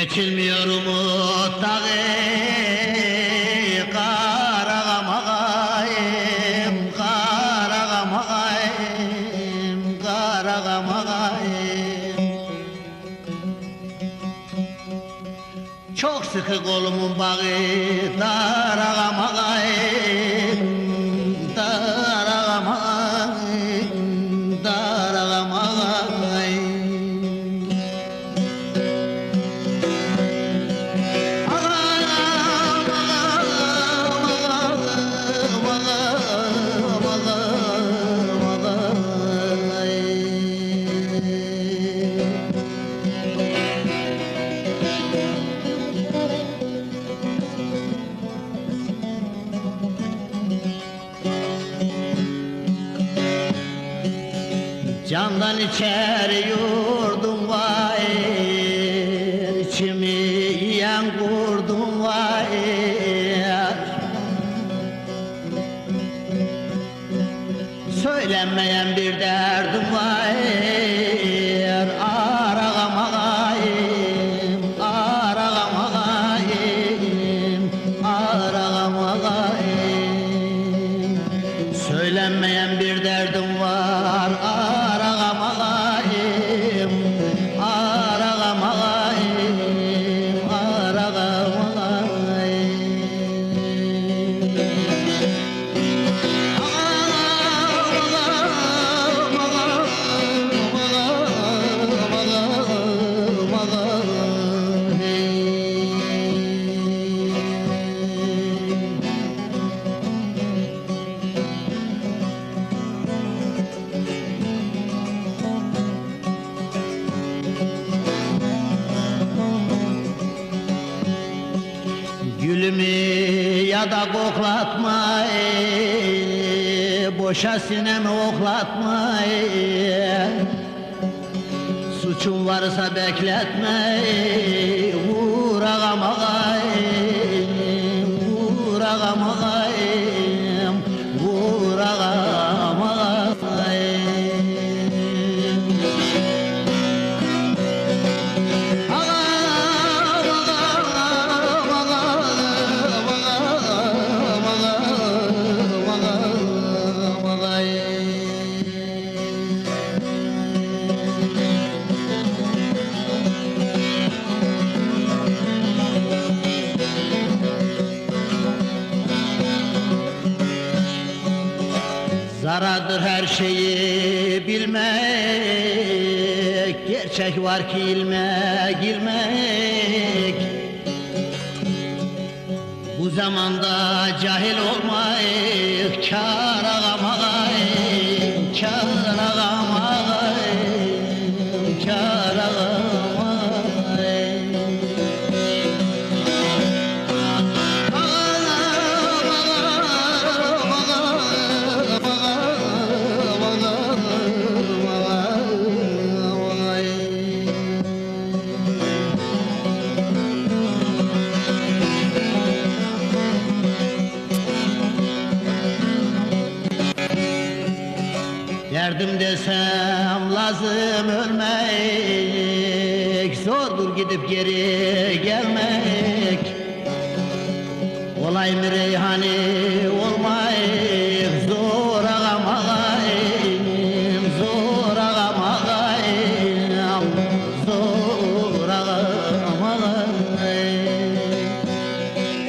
Geçilmiyor umut dağı, karagam ağayım, karagam ağayım, karagam ağayım. Çok sıkı kolumun bağı, daragam ağayım, daragam ağayım, daragam ağayım. Candan içeri yurdum vay, içimi yiyen kurdum vay. Söylenmeyen bir derdim var, aragam ağayım, aragam ağayım, aragam ağayım. Söylenmeyen bir derdim var, aragam ağayım, aragam ağayım, aragam ağayım. Gülümü ya da koklatma, boşa sinemi oklatma. Suçum varsa bekletme, vur ağam ağayım, vur ağam ağayım, vur ağam ağayım. Zaradır her şeyi bilmek, gerçek var ki ilmek, ilmek. Bu zamanda cahil olmayık, kâr ağam ağayım, kâr ağam ağayım, kâr ağam ağayım. Derdim desem lazım ölmek, zordur gidip geri gelmek. Olay mı reyhani